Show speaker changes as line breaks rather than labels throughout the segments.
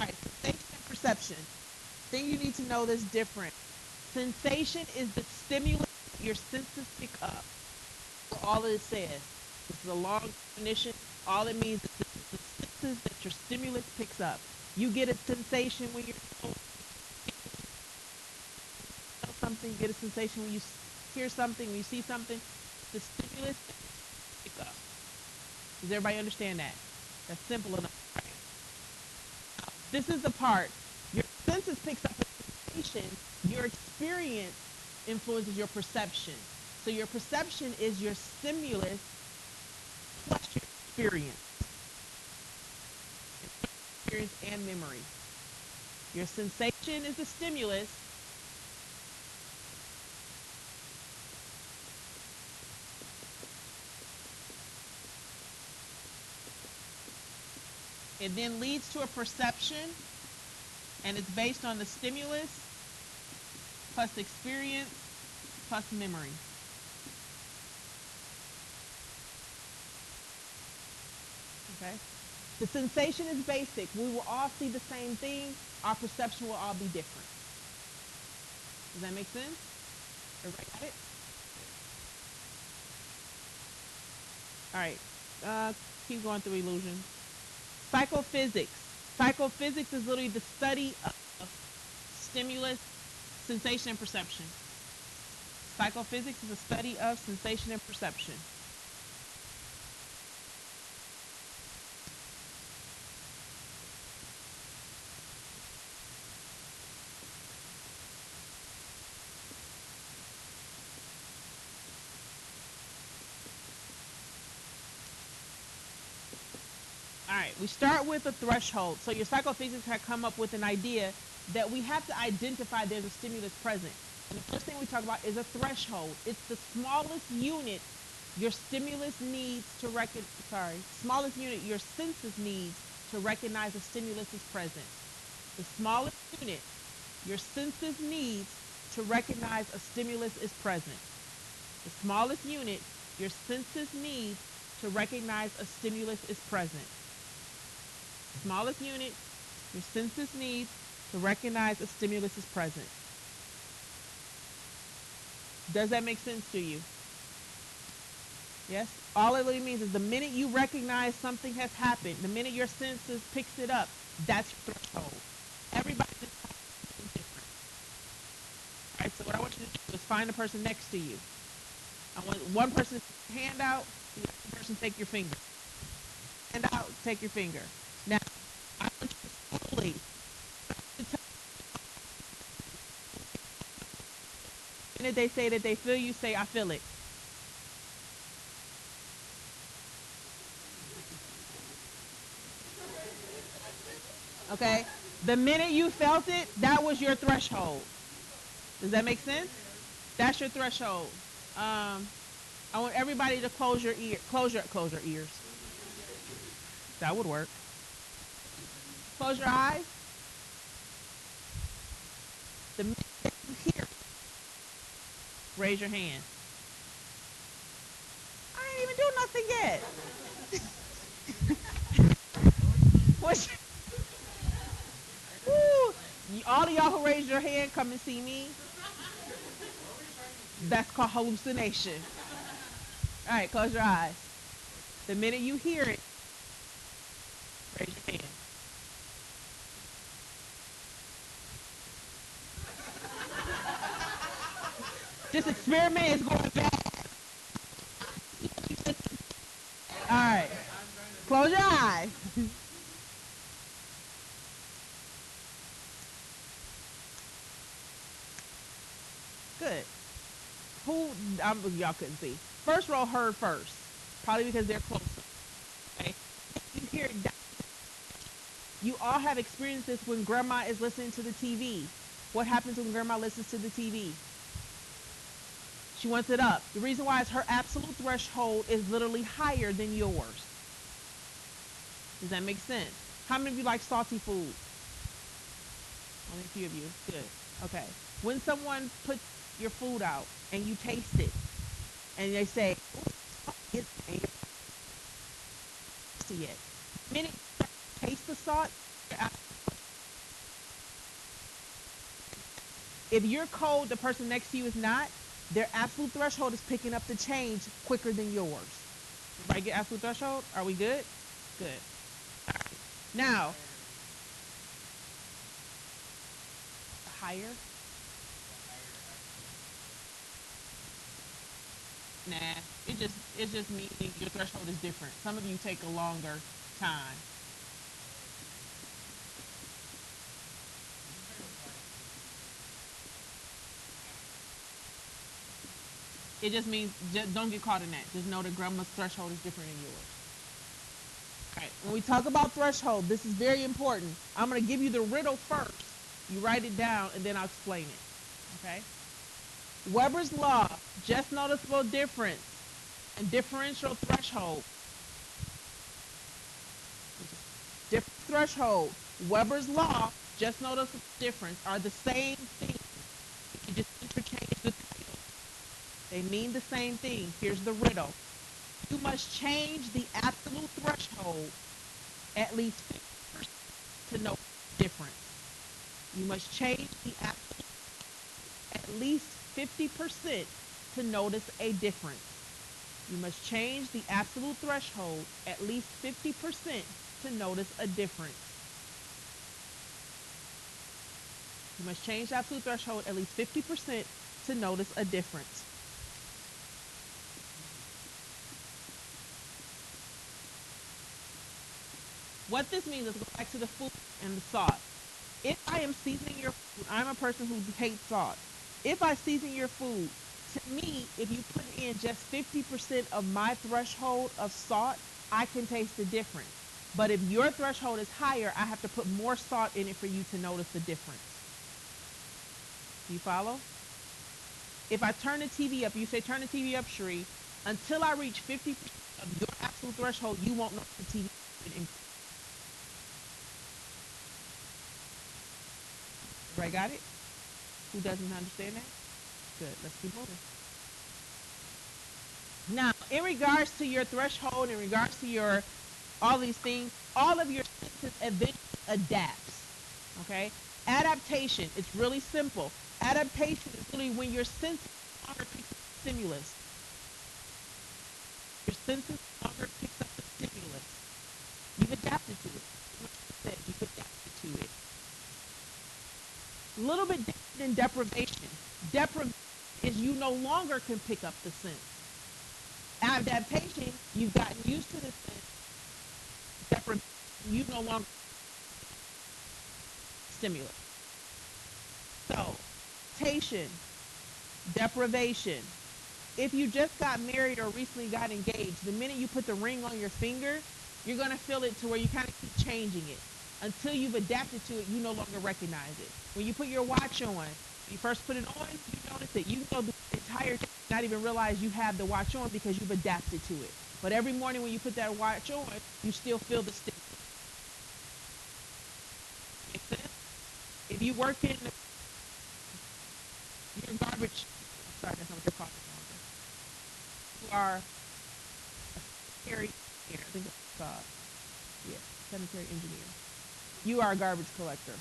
All right, sensation and perception. Thing you need to know that's different. Sensation is the stimulus that your senses pick up. All it says. This is a long definition. All it means is the senses that your stimulus picks up. You get a sensation when you feel something. Get a sensation when you hear something. When you see something. The stimulus that you pick up. Does everybody understand that? That's simple enough. Right? This is the part. Your senses picks up a sensation. Your experience influences your perception. So your perception is your stimulus plus your experience and memory. Your sensation is the stimulus. It then leads to a perception, and it's based on the stimulus plus experience plus memory. Okay? The sensation is basic. We will all see the same thing. Our perception will all be different. Does that make sense? Everybody got it? All right. Keep going through illusion. Psychophysics. Psychophysics is literally the study of stimulus, sensation, and perception. Psychophysics is a study of sensation and perception. All right, we start with a threshold. So your psychophysics had come up with an idea that we have to identify there's a stimulus present. And the first thing we talk about is a threshold. It's the smallest unit your stimulus needs to smallest unit your senses needs to recognize a stimulus is present. The smallest unit your senses needs to recognize a stimulus is present. The smallest unit your senses needs to recognize a stimulus is present. Smallest unit your senses need to recognize a stimulus is present. Does that make sense to you? Yes? All it really means is the minute you recognize something has happened, the minute your senses picks it up, that's your threshold. Everybody is different. All right, so what I want you to do is find the person next to you. I want one person to take your hand out, the other person take your finger. Hand out, take your finger. Now, I want you to slowly the minute they say that they feel you, say, I feel it. Okay? The minute you felt it, that was your threshold. Does that make sense? That's your threshold. I want everybody to close your ears. That would work. Close your eyes. The minute you hear it, raise your hand. I ain't even do nothing yet. What's all of y'all who raised your hand, come and see me. That's called hallucination. All right, close your eyes. The minute you hear it, raise your hand. This experiment is going bad. All right, close your eyes. Good. Y'all couldn't see. First row heard first, probably because they're closer. Okay, you hear it. You all have experienced this when grandma is listening to the TV. What happens when grandma listens to the TV? She wants it up. The reason why is her absolute threshold is literally higher than yours. Does that make sense? How many of you like salty food? Only a few of you. Good. Okay. When someone puts your food out and you taste it, and they say, "It's tasty yet." The minute you taste the salt, you're out. If you're cold, the person next to you is not, their absolute threshold is picking up the change quicker than yours. Everybody get absolute threshold? Are we good? Good. All right. Now, higher? Nah. It just means your threshold is different. Some of you take a longer time. It just means just don't get caught in that. Just know that grandma's threshold is different than yours. All right. When we talk about threshold, this is very important. I'm going to give you the riddle first. You write it down, and then I'll explain it. Okay? Weber's law, just noticeable difference, and differential threshold. Different threshold. Weber's law, just noticeable difference, are the same thing. You just interchange the title. They mean the same thing. Here's the riddle. You must change the absolute threshold at least 50% to know the difference. You must change the absolute at least 50% to notice a difference. You must change the absolute threshold at least 50% to notice a difference. You must change the absolute threshold at least 50% to notice a difference. What this means is go back to the food and the salt. If I am seasoning your food, I'm a person who hates salt. If I season your food, to me, if you put in just 50% of my threshold of salt, I can taste the difference. But if your threshold is higher, I have to put more salt in it for you to notice the difference. Do you follow? If I turn the TV up, you say turn the TV up, Sheree, until I reach 50% of your absolute threshold, you won't notice the TV. Right, got it? Who doesn't understand that? Good, let's keep moving. Now, in regards to your threshold, in regards to your all these things, all of your senses eventually adapts. Okay? Adaptation, it's really simple. Adaptation is really when your senses no longer picks up the stimulus. Your senses no longer picks up the stimulus. You've adapted to it. You've adapted to it. A little bit different than deprivation. Deprivation is you no longer can pick up the sense. Adaptation, you've gotten used to the sense. Deprivation, you no longer stimulus. So, adaptation, deprivation. If you just got married or recently got engaged, the minute you put the ring on your finger, you're going to feel it to where you kind of keep changing it. Until you've adapted to it, you no longer recognize it. When you put your watch on, you first put it on, you notice it. You can go the entire day not even realize you have the watch on because you've adapted to it. But every morning when you put that watch on, you still feel the stimulus. Make sense? If you work in your garbage, sorry, that's not what they're called no longer. You are a sanitary engineer. I think that's sanitary engineer. You are a garbage collector.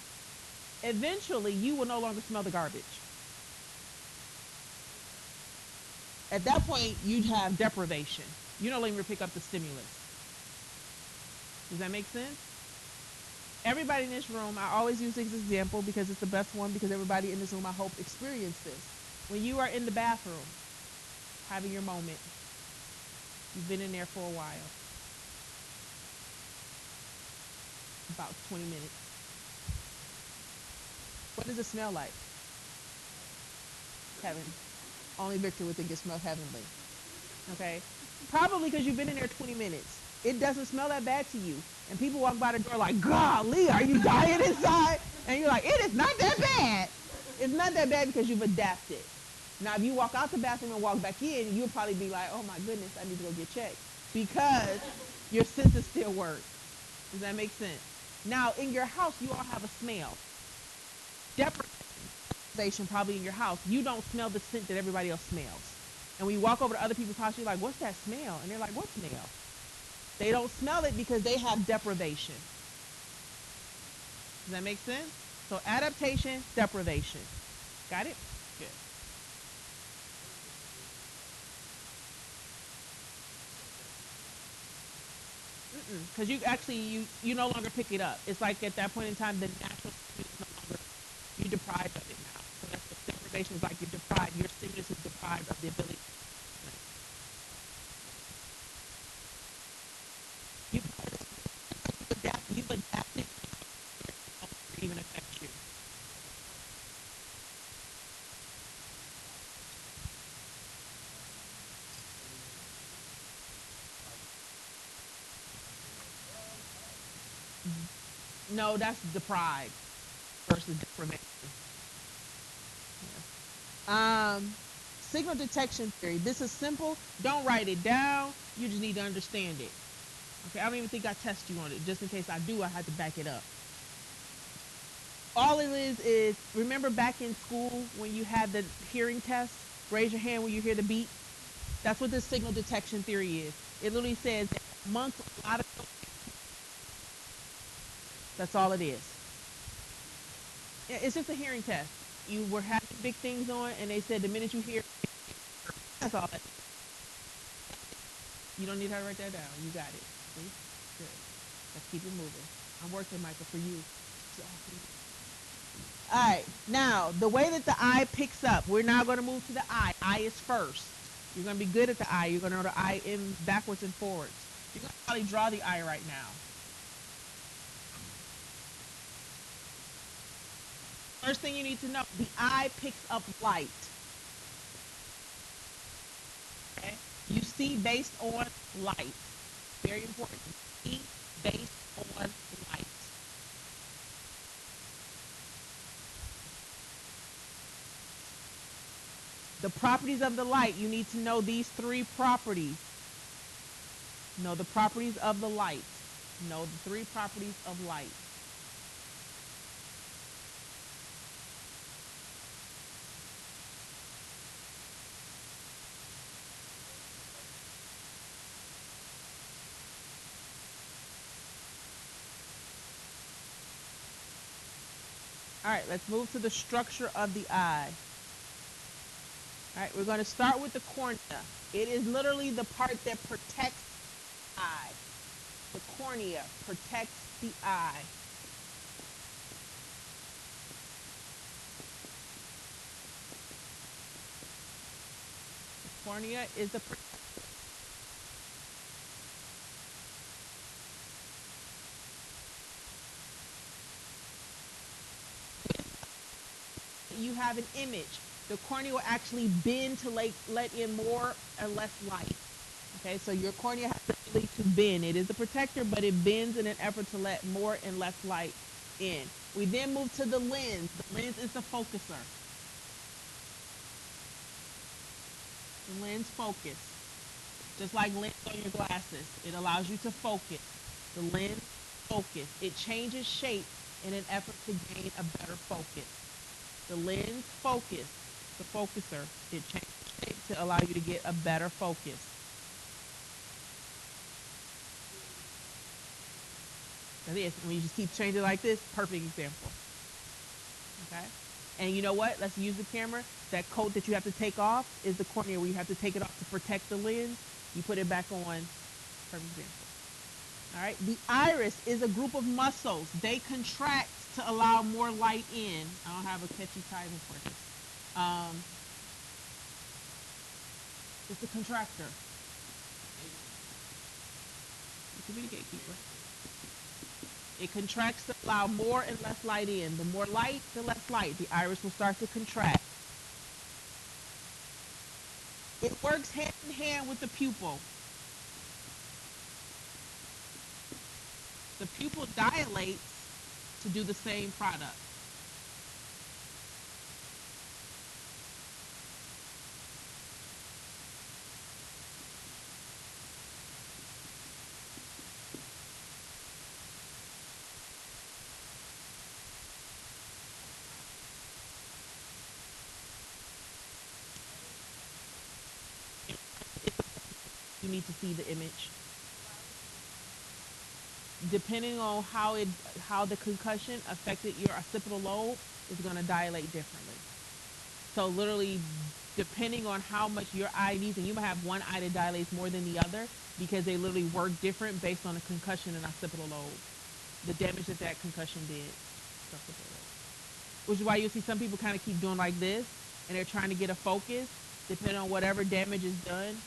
Eventually, you will no longer smell the garbage. At that point, you'd have deprivation. You no longer pick up the stimulus. Does that make sense? Everybody in this room, I always use this example because it's the best one because everybody in this room, I hope, experienced this. When you are in the bathroom, having your moment, you've been in there for a while, about 20 minutes. What does it smell like? Heaven. Only Victor would think it smells heavenly. Okay? Probably because you've been in there 20 minutes. It doesn't smell that bad to you. And people walk by the door like, golly, are you dying inside? And you're like, it is not that bad. It's not that bad because you've adapted. Now, if you walk out the bathroom and walk back in, you'll probably be like, oh my goodness, I need to go get checked. Because your senses still work. Does that make sense? Now, in your house, you all have a smell. Deprivation probably in your house. You don't smell the scent that everybody else smells. And when you walk over to other people's house, you're like, what's that smell? And they're like, what smell? They don't smell it because they have deprivation. Does that make sense? So adaptation, deprivation. Got it? Good. Because you actually you no longer pick it up. It's like at that point in time, the natural stimulus is no longer, you're deprived of it now. So that's what deprivation is like. You're deprived. Your stimulus is deprived of the ability. You adapt. You've adapted to even affect you. No, that's deprived versus deprivation. Yeah. Signal detection theory. This is simple. Don't write it down. You just need to understand it. Okay, I don't even think I test you on it. Just in case I do, I had to back it up. All it is remember back in school when you had the hearing test? Raise your hand when you hear the beep. That's what this signal detection theory is. It literally says that amongst a lot of, that's all it is. Yeah, it's just a hearing test. You were having big things on, and they said the minute you hear, that's all. You don't need her to write that down. You got it. See? Good. Let's keep it moving. I'm working, Michael, for you. So, all right. Now, the way that the eye picks up, we're now going to move to the eye. Eye is first. You're going to be good at the eye. You're going to know the eye in backwards and forwards. You're going to probably draw the eye right now. First thing you need to know, the eye picks up light. Okay? You see based on light. Very important. You see based on light. The properties of the light, you need to know these three properties. Know the properties of the light. Know the three properties of light. All right, let's move to the structure of the eye. All right, we're going to start with the cornea. It is literally the part that protects the eye. The cornea protects the eye. The cornea is the you have an image. The cornea will actually bend to let in more or less light. Okay, so your cornea has the ability to bend. It is a protector, but it bends in an effort to let more and less light in. We then move to the lens. The lens is the focuser. The lens focus. Just like lens on your glasses. It allows you to focus. The lens focus. It changes shape in an effort to gain a better focus. The lens focus, the focuser, it changes shape to allow you to get a better focus. That is, when you just keep changing like this, perfect example. Okay? And you know what? Let's use the camera. That coat that you have to take off is the cornea where you have to take it off to protect the lens. You put it back on. Perfect example. All right. The iris is a group of muscles. They contract to allow more light in. I don't have a catchy title for this. It's the contractor. It could be the gatekeeper. It contracts to allow more and less light in. The more light, the less light. The iris will start to contract. It works hand in hand with the pupil. The pupil dilates to do the same product. You need to see the image. Depending on how the concussion affected your occipital lobe, is going to dilate differently. So literally, depending on how much your eye needs, and you might have one eye that dilates more than the other because they literally work different based on the concussion and occipital lobe, the damage that that concussion did. Which is why you see some people kind of keep doing like this, and they're trying to get a focus. Depending on whatever damage is done,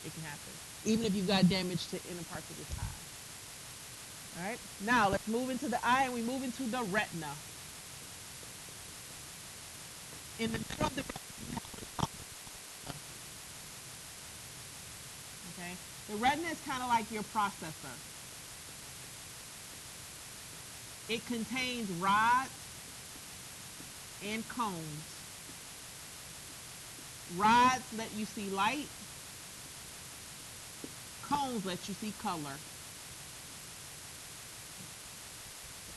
it can happen. Even if you've got damage to inner parts of this eye. All right. Now let's move into the eye, and we move into the retina. In the middle of the okay, the retina is kind of like your processor. It contains rods and cones. Rods let you see light. Cones let you see color.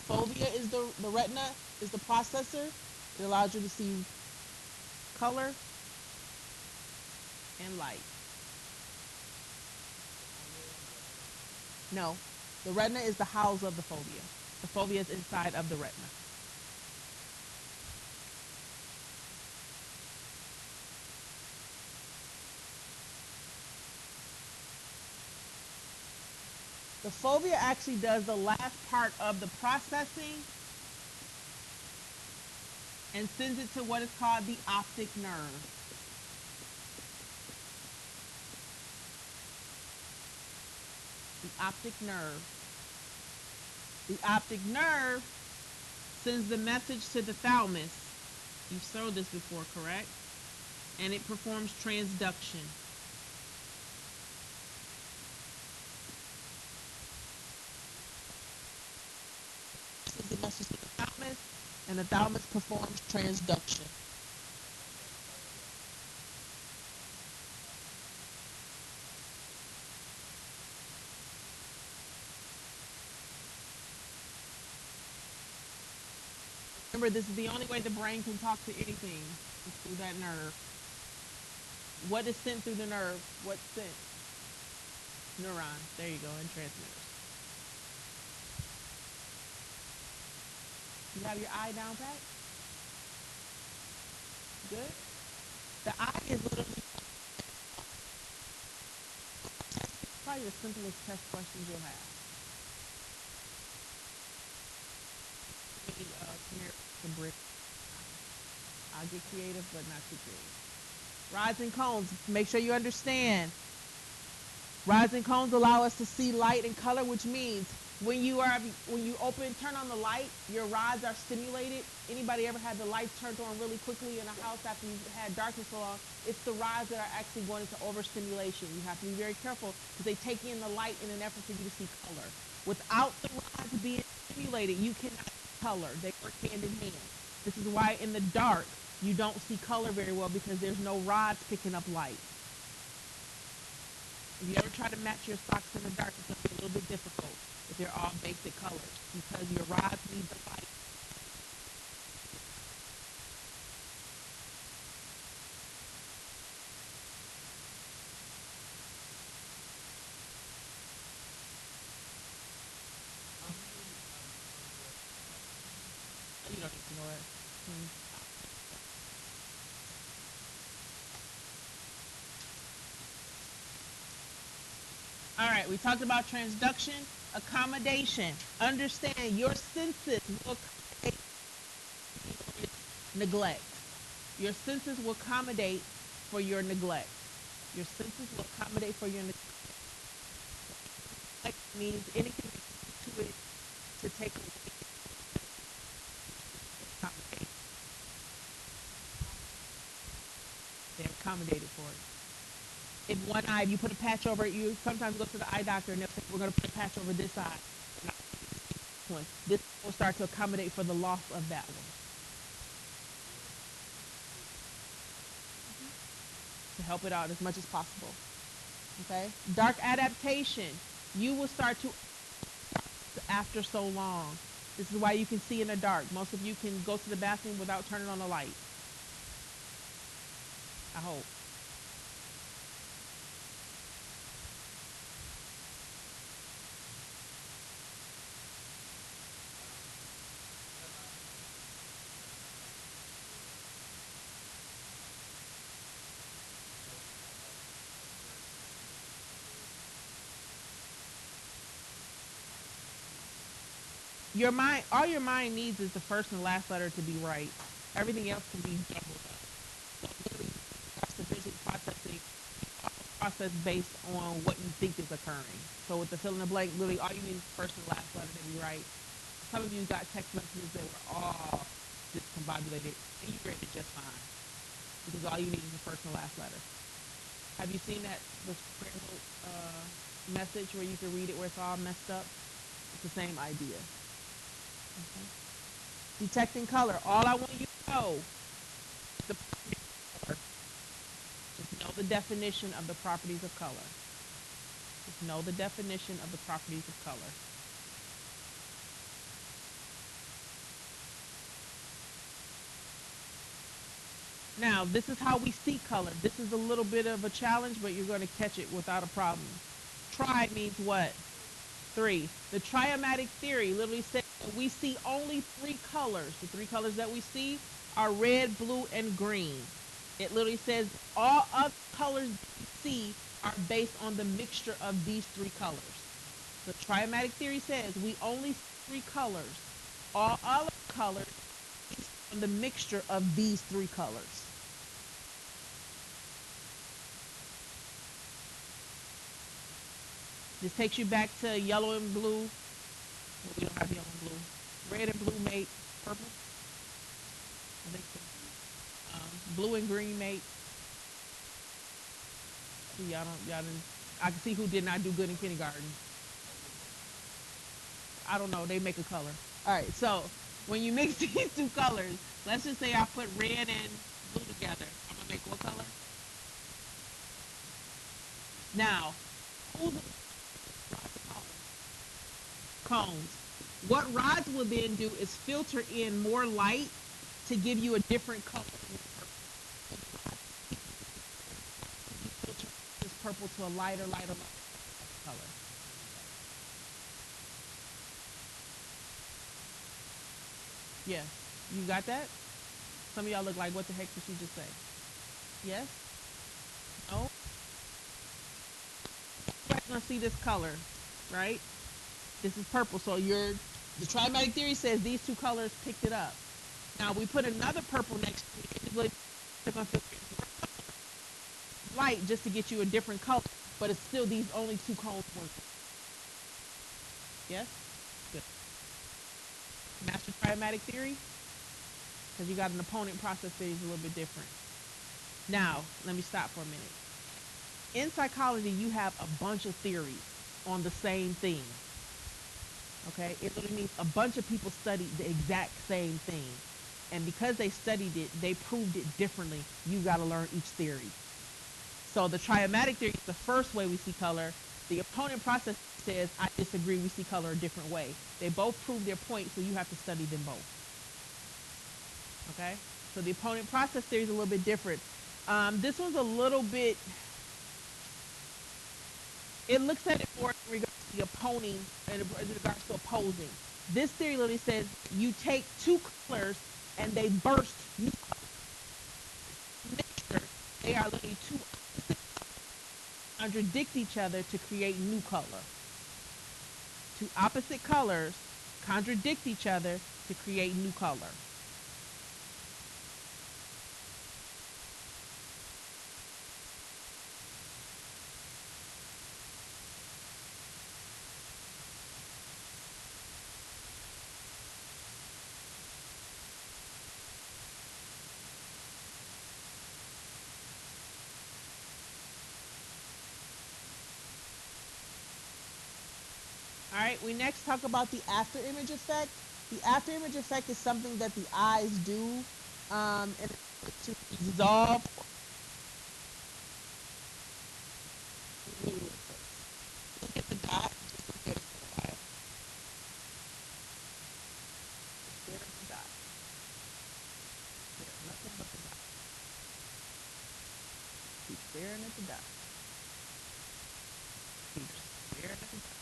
Fovea is the retina is the processor. It allows you to see color and light. No, the retina is the house of the fovea. The fovea is inside of the retina. The fovea actually does the last part of the processing and sends it to what is called the optic nerve. The optic nerve. The optic nerve sends the message to the thalamus. You've shown this before, correct? And it performs transduction. Sends the message to the thalamus, and the thalamus performs transduction. Remember, this is the only way the brain can talk to anything, is through that nerve. What is sent through the nerve? What's sent? Neurons. There you go, and transmitters. You have your eye down pat? Good? The eye is literally probably the simplest test questions you'll have. Maybe, come here, the brick. I'll get creative, but not too creative. Rods and cones. Make sure you understand. Rods and cones allow us to see light and color, which means when you turn on the light, your rods are stimulated. Anybody ever had the lights turned on really quickly in a house after you've had darkness so long? It's the rods that are actually going into overstimulation. You have to be very careful because they take in the light in an effort for you to see color. Without the rods being stimulated, you cannot see color. They work hand in hand. This is why in the dark you don't see color very well, because there's no rods picking up light. If you ever try to match your socks in the dark, it's going to be a little bit difficult if they're all basic colors, because your rods need the light. You don't need to know it. All right, we talked about transduction, accommodation. Understand your senses will accommodate neglect. Your senses will accommodate for your neglect. Your senses will accommodate for your neglect. Means anything to it to take away. Accommodate. They're accommodated for it. In one eye, if you put a patch over it, you sometimes go to the eye doctor and they'll say, we're going to put a patch over this eye. This will start to accommodate for the loss of that one. To help it out as much as possible. Okay? Dark adaptation. You will start to after so long. This is why you can see in the dark. Most of you can go to the bathroom without turning on the light. I hope. all your mind needs is the first and last letter to be right. Everything else can be jumbled up. So literally, that's the visual processing process based on what you think is occurring. So with the fill in the blank, literally all you need is the first and last letter to be right. Some of you got text messages that were all discombobulated, and you read it just fine because all you need is the first and last letter. Have you seen that the prayer note message where you can read it where it's all messed up? It's the same idea. Okay. Detecting color. All I want you to know is the color. Just know the definition of the properties of color. Just know the definition of the properties of color. Now, this is how we see color. This is a little bit of a challenge, but you're going to catch it without a problem. Tri means what? Three. The triametric theory literally says that we see only three colors. The three colors that we see are red, blue, and green. It literally says all other colors that we see are based on the mixture of these three colors. The triametric theory says we only see three colors. All other colors are based on the mixture of these three colors. This takes you back to yellow and blue. Well, we don't have yellow and blue. Red and blue mate purple. I think so. Blue and green mate. See, y'all didn't. I can see who did not do good in kindergarten. I don't know. They make a color. All right. So when you mix these two colors, let's just say I put red and blue together. I'm gonna make what color? Now, who's cones? What rods will then do is filter in more light to give you a different color. Filter this purple to a lighter color. Yes. You got that? Some of y'all look like, what the heck did she just say? Yes? No? You're gonna see this color, right? This is purple. So the trimatic theory says these two colors picked it up. Now we put another purple next to it. They're gonna filter light just to get you a different color, but it's still these only two cones working. Yes? Good. Master trimatic theory? Because you got an opponent process theory is a little bit different. Now, let me stop for a minute. In psychology, you have a bunch of theories on the same thing. Okay? It literally means a bunch of people studied the exact same thing. And because they studied it, they proved it differently. You got to learn each theory. So the triametric theory is the first way we see color. The opponent process says, I disagree, we see color a different way. They both prove their point, so you have to study them both. Okay? So the opponent process theory is a little bit different. This one's a little bit, it looks at it more in regards to the opposing, in regards to opposing. This theory literally says you take two colors and they burst new colors. They are literally two opposite contradict each other to create new color. Two opposite colors contradict each other to create new color. All right, we next talk about the after image effect. The after image effect is something that the eyes do and to dissolve. Look at the dot. Just look at it for a while. Stare at the dot. Stare, nothing but the dot. Keep staring at the dot. Keep staring at the dot.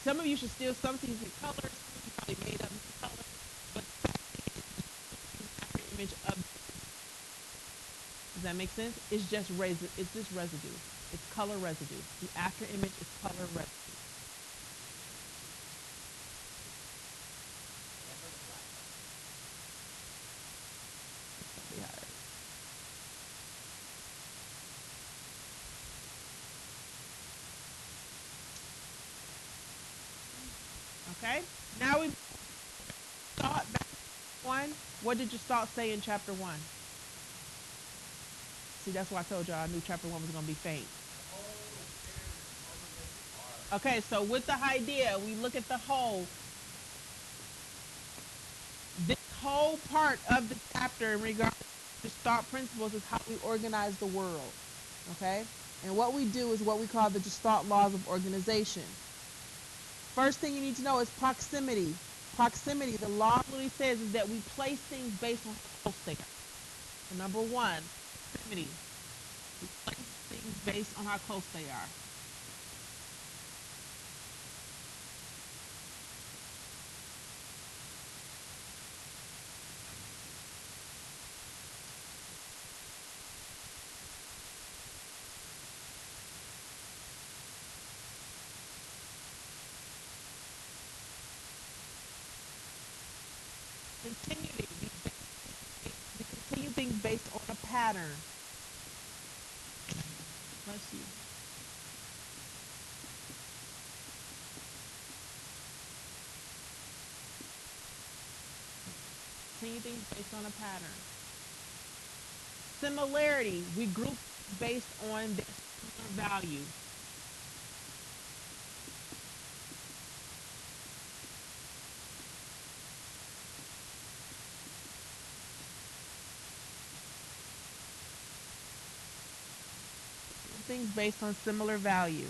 Some of you should still, some things in colors, some of you probably made up new colors, but the image of Does that make sense? It's just residue. It's just residue. It's color residue. The after image is color residue. Yeah. Okay. Now we start back one. What did your thought say in chapter one? See, that's why I told y'all I knew chapter one was going to be faint. Okay, so with the idea, we look at the whole. This whole part of the chapter in regards to thought principles is how we organize the world. Okay? And what we do is what we call the Gestalt laws of organization. First thing you need to know is proximity. Proximity, the law literally says is that we place things based on how close they are. So number one, proximity. We place things based on how close they are. Continuity. We continue things based on a pattern. Let's see. Continue things based on a pattern. Similarity. We group based on their similar value. Things based on similar value.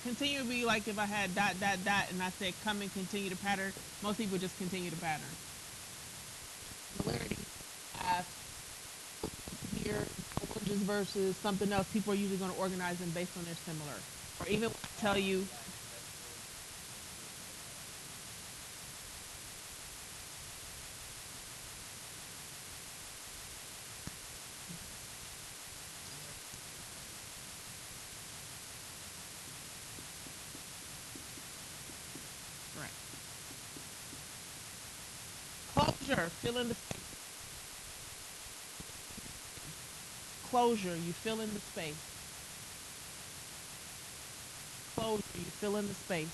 Continue to be like if I had dot dot dot and I said come and continue the pattern. Most people just continue the pattern. Similarity. Here, oranges versus something else. People are usually going to organize them based on their similar. Or even tell you. Right. Closure. Fill in the space. Closure. You fill in the space. Closure. You fill in the space.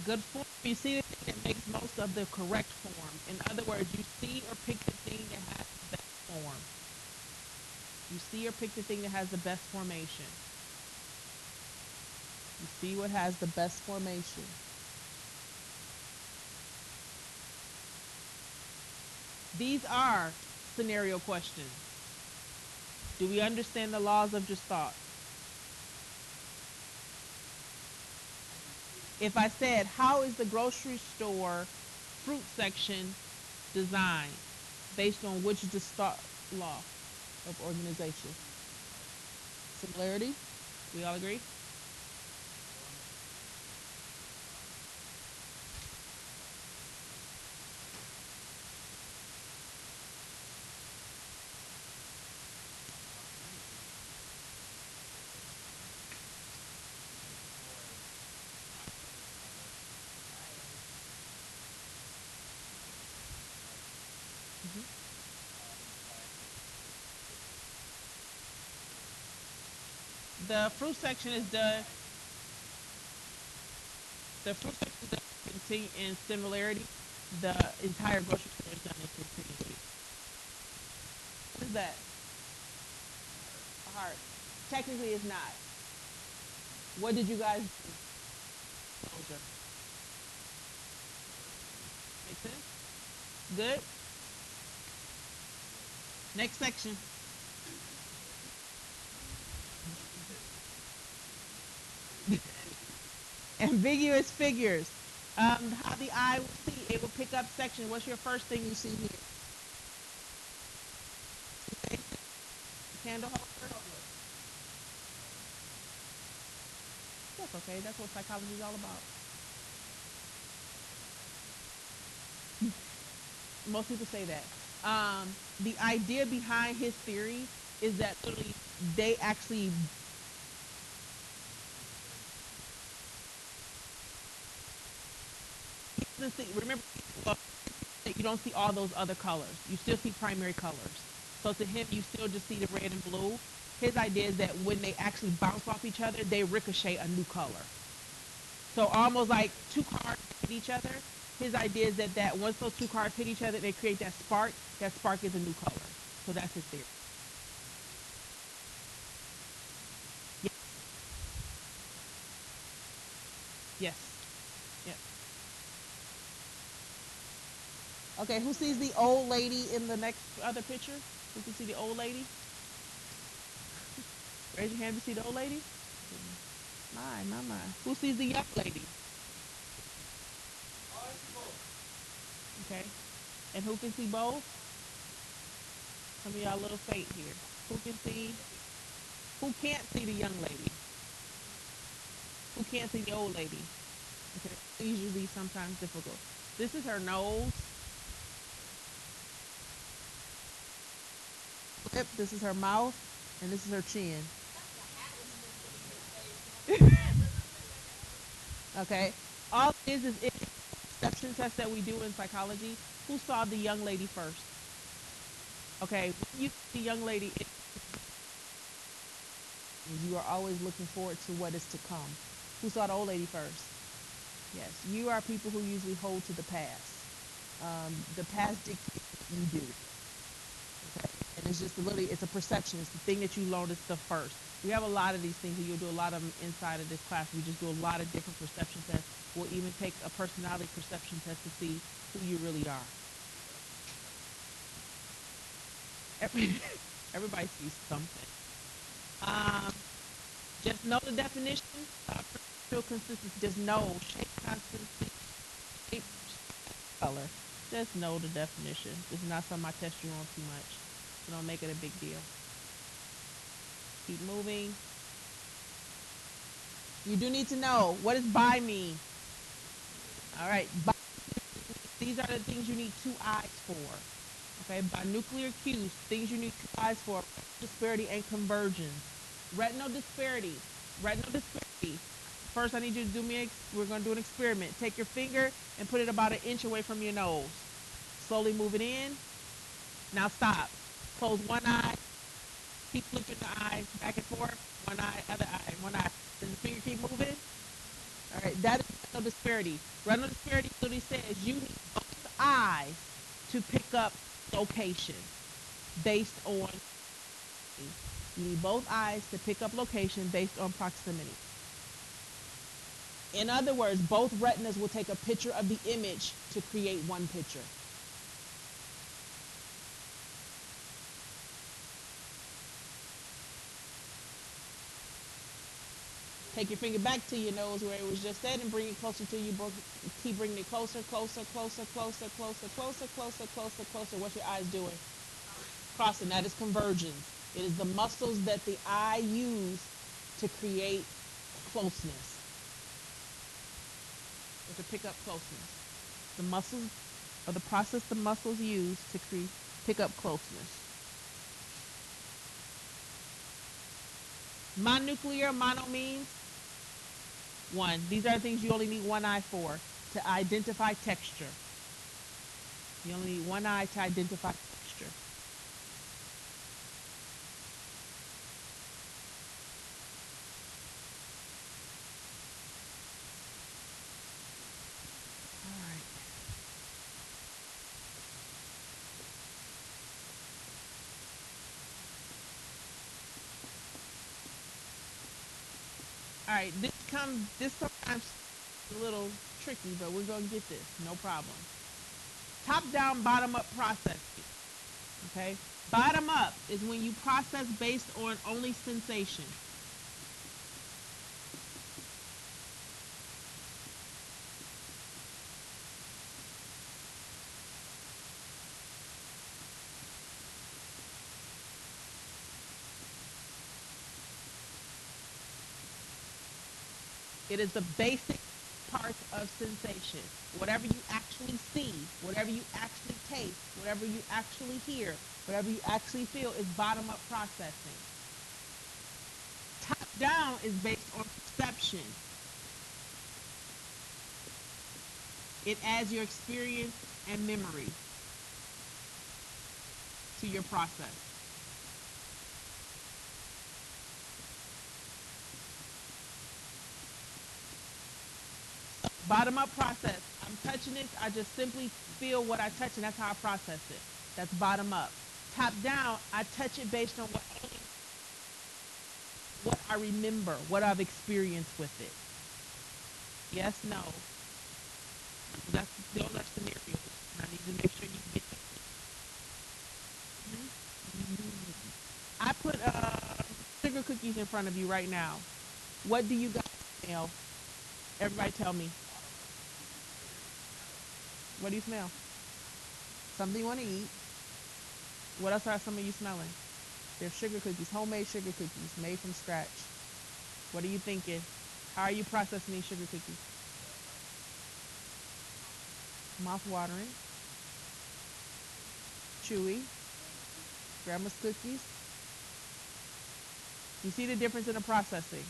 Good form. You see the thing that makes most of the correct form. In other words, you see or pick the thing that has the best form. You see or pick the thing that has the best formation. You see what has the best formation. These are scenario questions. Do we understand the laws of just thought? If I said, how is the grocery store fruit section designed? Based on which just thought law of organization? Similarity? We all agree? Mm-hmm. The fruit section is done. The fruit section is done in similarity. The entire grocery store is done in continuity. What is that? A heart. Technically, it's not. What did you guys do? Closure. Make sense? Good. Next section. Ambiguous figures. How the eye will see, it will pick up section. What's your first thing you see here? Okay. Candle holder. That's okay. That's what psychology is all about. Most people say that. The idea behind his theory is that literally they actually remember, you don't see all those other colors. You still see primary colors. So to him, you still just see the red and blue. His idea is that when they actually bounce off each other, they ricochet a new color. So almost like two cards hit each other. His idea is that once those two cards hit each other, they create that spark. That spark is a new color. So that's his theory. Yes. Yes. Yes. Okay, who sees the old lady in the next other picture? Who can see the old lady? Raise your hand to see the old lady. My. Who sees the young lady? Okay. And who can see both? Some of y'all a little faint here. Who can see? Who can't see the young lady? Who can't see the old lady? Okay. It's usually sometimes difficult. This is her nose. Lip. This is her mouth. And this is her chin. Okay. All it is it's a perception test that we do in psychology. Who saw the young lady first? Okay. When you see the young lady, you are always looking forward to what is to come. Who saw the old lady first? Yes. You are people who usually hold to the past. The past dictates what you do. Okay? And it's just literally, it's a perception. It's the thing that you notice the first. We have a lot of these things, and you'll do a lot of them inside of this class. We just do a lot of different perception tests. We'll even take a personality perception test to see who you really are. Everybody sees something. Um, just know the definition. Consistency. Just know shape, consistency, shape, color. Just know the definition. This is not something I test you on too much. So don't make it a big deal. Keep moving. You do need to know, what does bi mean? All right. These are the things you need two eyes for. Okay. Binuclear cues, things you need two eyes for. Disparity and convergence. Retinal disparity. Retinal disparity. First, I need you to do we're going to do an experiment. Take your finger and put it about 1 inch away from your nose. Slowly move it in. Now stop. Close one eye. Keep flipping the eye back and forth. One eye, other eye, one eye. Does the finger keep moving? All right, that is retinal disparity. Retinal disparity literally says you need both eyes to pick up location based on. You need both eyes to pick up location based on proximity. In other words, both retinas will take a picture of the image to create one picture. Take your finger back to your nose where it was just at and bring it closer to you. Keep bringing it closer, closer, closer, closer, closer, closer, closer, closer, closer. What's your eyes doing? Crossing. That is convergence. It is the muscles that the eye use to create closeness. Or to pick up closeness. The muscles, or the process the muscles use to pick up closeness. Mononuclear, mono means one. These are the things you only need one eye for, to identify texture. You only need one eye to identify texture. All right. All right, this sometimes a little tricky, but we're gonna get this, no problem. Top down, bottom up processing. Okay, bottom up is when you process based on only sensation. It is the basic parts of sensation. Whatever you actually see, whatever you actually taste, whatever you actually hear, whatever you actually feel is bottom up processing. Top down is based on perception. It adds your experience and memory to your process. Bottom up process. I'm touching this. I just simply feel what I touch, and that's how I process it. That's bottom up. Top down, I touch it based on what I remember, what I've experienced with it. Yes, no. Those are scenarios. I need to make sure you get them. I put sugar cookies in front of you right now. What do you guys smell? Everybody tell me. What do you smell? Something you want to eat. What else are some of you smelling? They're sugar cookies, homemade sugar cookies, made from scratch. What are you thinking? How are you processing these sugar cookies? Mouth watering, chewy, grandma's cookies. You see the difference in the processing?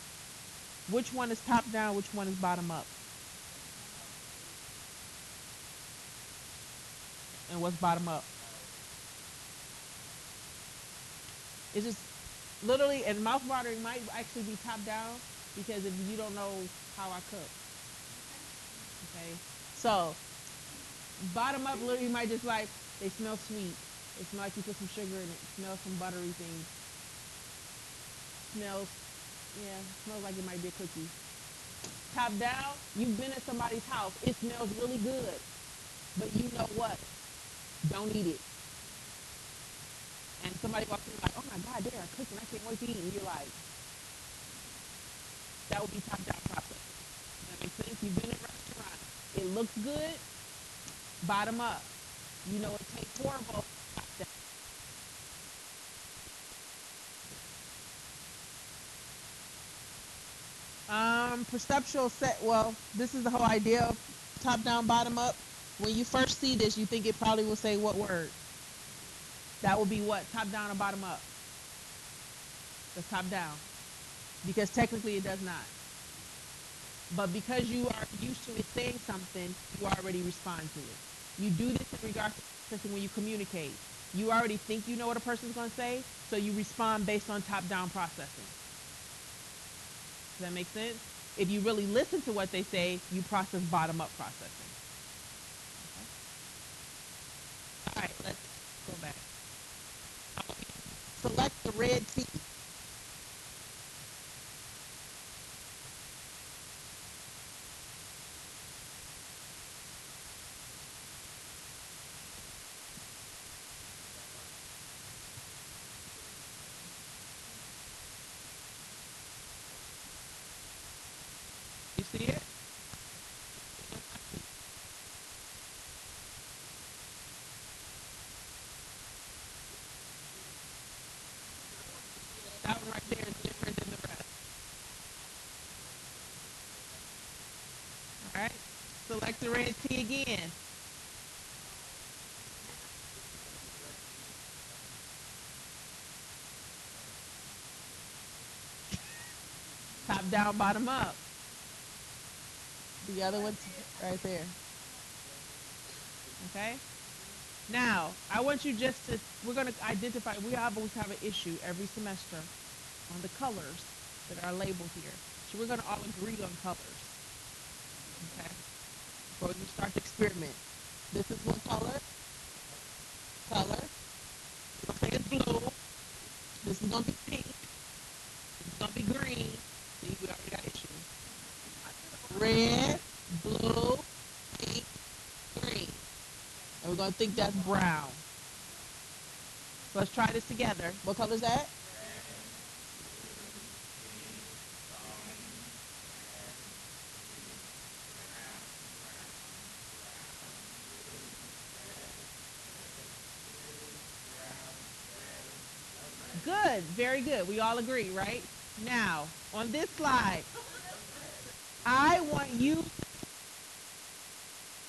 Which one is top down, which one is bottom up? And what's bottom up? It's just literally, and mouth watering might actually be top down because if you don't know how I cook. Okay? So, bottom up, literally, you might just like, they smell sweet. They smell like you put some sugar in it. Smells some buttery things. Smells, yeah, smells like it might be a cookie. Top down, you've been at somebody's house. It smells really good. But you know what? Don't eat it. And somebody walks in like, oh my God, they are cooking. I can't wait to eat. And you're like, that would be top down process. Does that make sense? You've been in a restaurant. It looks good. Bottom up. You know it tastes horrible. Top down. Perceptual set. Well, this is the whole idea of top down, bottom up. When you first see this, you think it probably will say what word? That will be what? Top down or bottom up? That's top down. Because technically it does not. But because you are used to it saying something, you already respond to it. You do this in regards to when you communicate. You already think you know what a person's going to say, so you respond based on top-down processing. Does that make sense? If you really listen to what they say, you process bottom-up processing. Okay. All right, let's go back. Select the red T. You see it? That one right there is different than the rest. All right. Select the red T again. Top down, bottom up. The other one's right there. Okay? Now, I want you just to, we're going to identify, we always have an issue every semester on the colors that are labeled here. So we're going to all agree on colors. Okay? Before we start the experiment. This is what color? Color. We're going to say it's blue. This is going to be pink. This is going to be green. See, we already got issues. Red, blue, pink, green. And we're going to think that's brown. So let's try this together. What color is that? Good. Very good. We all agree, right? Now, on this slide, I want you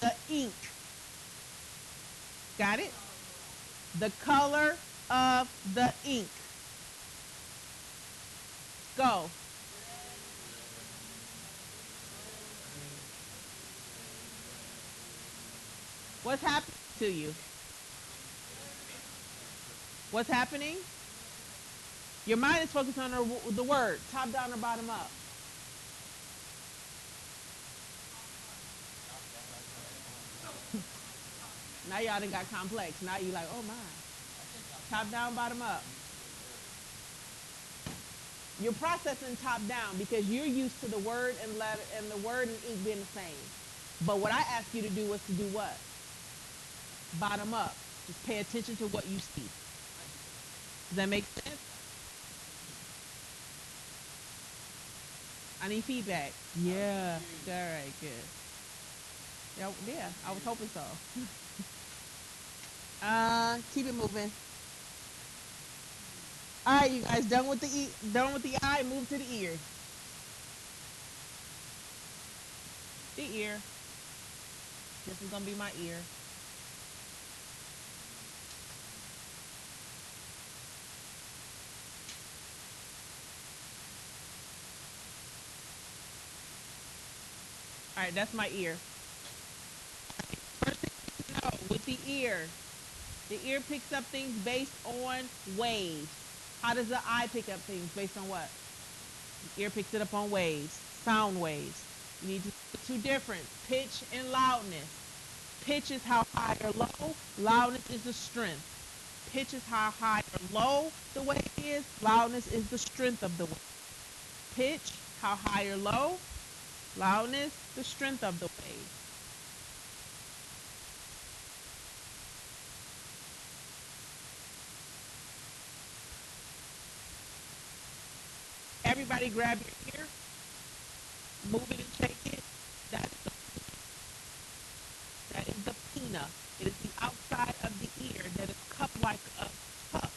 the ink. Got it? The color of the ink. Go. What's happening to you? What's happening? Your mind is focused on the word, top down or bottom up. Now y'all done got complex. Now you like, oh my. Top down, bottom up. You're processing top down because you're used to the word and letter and the word and ink being the same. But what I asked you to do was to do what? Bottom up. Just pay attention to what you see. Does that make sense? I need feedback. Yeah. All right, good. Yeah, I was hoping so. Keep it moving. All right, you guys, done with the eye, move to the ear. The ear. This is gonna be my ear. All right, that's my ear. First thing you know, with the ear picks up things based on waves. How does the eye pick up things based on what? The ear picks it up on waves, sound waves. You need to put two difference, pitch and loudness. Pitch is how high or low, loudness is the strength. Pitch is how high or low the wave is, loudness is the strength of the wave. Pitch, how high or low, loudness, the strength of the wave. Everybody grab your ear, move it and shake it. That's the, that is the pinna. It is the outside of the ear that is cupped like a cup.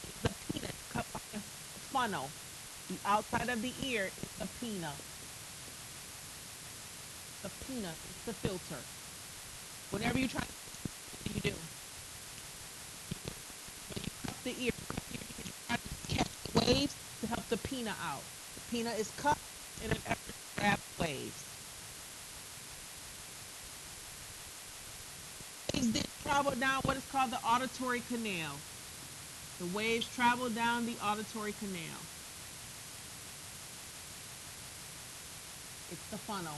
It's the pinna, it's cupped like a funnel. The outside of the ear is the pinna. The pinna is the filter. Whenever you try to, what do you do? When you cup the ear, because you try to catch the waves to help the pinna out. The pinna is cupped in an effort to grab waves. Waves then travel down what is called the auditory canal. The waves travel down the auditory canal. It's the funnel.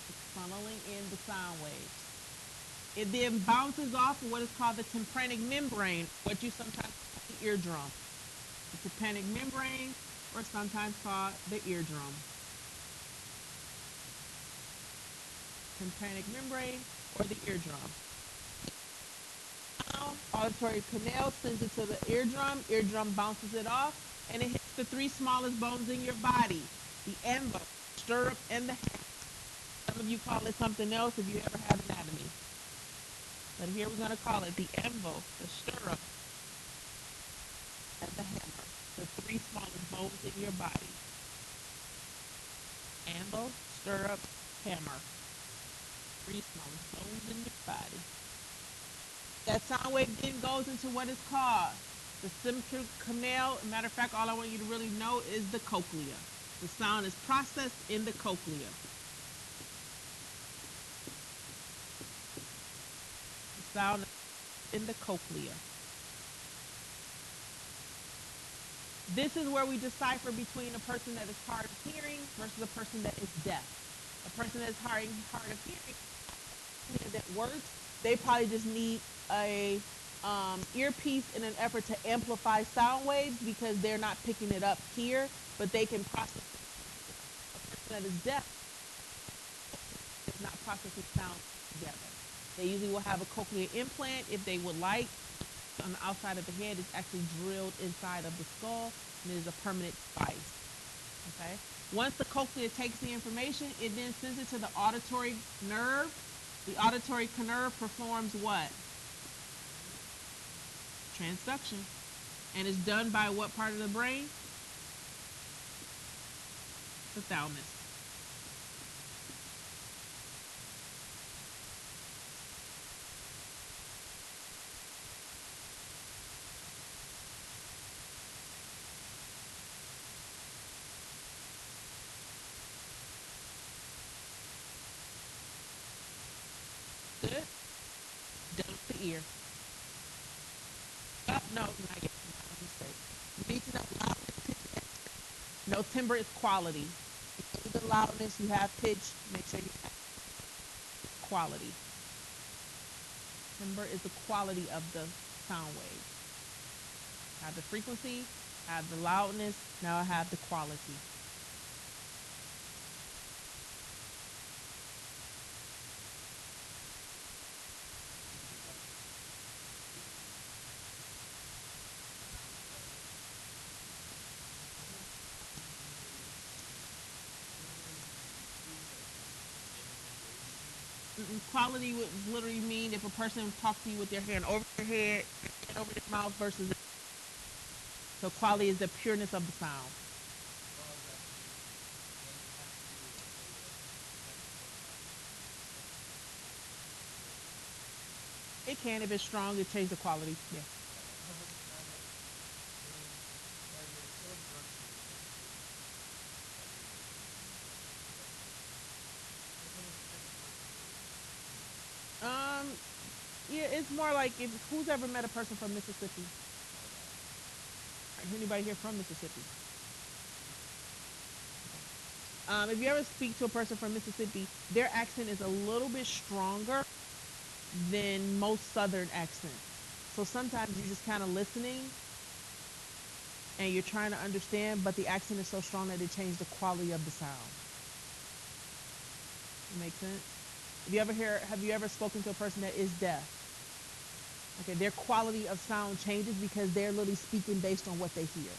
It's funneling in the sound waves. It then bounces off of what is called the tympanic membrane, what you sometimes call the eardrum. The tympanic membrane, or sometimes called the eardrum. Tympanic membrane, or the eardrum. Auditory canal sends it to the eardrum. Eardrum bounces it off, and it hits the three smallest bones in your body: the anvil, stirrup, and the hammer. Some of you call it something else if you ever have anatomy. But here we're going to call it the anvil, the stirrup, and the hammer. The three smallest bones in your body. Anvil, stirrup, hammer. Three smallest bones in your body. That sound wave then goes into what is called the central canal. Matter of fact, all I want you to really know is the cochlea. The sound is processed in the cochlea. The sound is in the cochlea. This is where we decipher between a person that is hard of hearing versus a person that is deaf. A person that is hard of hearing that works, they probably just need a earpiece in an effort to amplify sound waves because they're not picking it up here, but they can process it that is deaf is not processing sound together. They usually will have a cochlear implant if they would like. On the outside of the head is actually drilled inside of the skull, and it is a permanent device. Okay. Once the cochlea takes the information, it then sends it to the auditory nerve. The auditory nerve performs what? Transduction. And is done by what part of the brain? The thalamus. Good. Down to the ear. No, not yet. Mistake. You need to know loudness. No, timbre is quality. You have the loudness, you have pitch, make sure you have quality. Timbre is the quality of the sound wave. I have the frequency, I have the loudness, now I have the quality. Quality would literally mean if a person talks to you with their hand over their head and over their mouth versus. So quality is the pureness of the sound. It can if it's strong, it changes the quality. Yeah. Um, yeah, it's more like if who's ever met a person from Mississippi? Anybody here from Mississippi? If you ever speak to a person from Mississippi, their accent is a little bit stronger than most Southern accents. So sometimes you're just kind of listening and you're trying to understand, but the accent is so strong that it changes the quality of the sound. Make sense? Have you ever spoken to a person that is deaf? Okay, their quality of sound changes because they're literally speaking based on what they hear.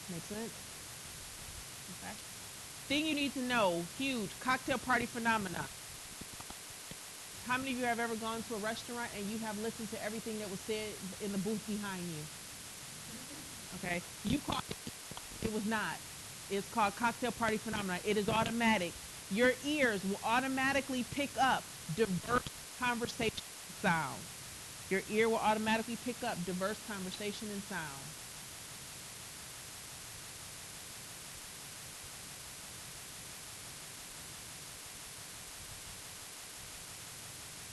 Make sense? Okay. Thing you need to know, huge cocktail party phenomena. How many of you have ever gone to a restaurant and you have listened to everything that was said in the booth behind you? Okay, you called it was not. It's called cocktail party phenomena. It is automatic. Your ears will automatically pick up diverse conversation sound. Your ear will automatically pick up diverse conversation and sound.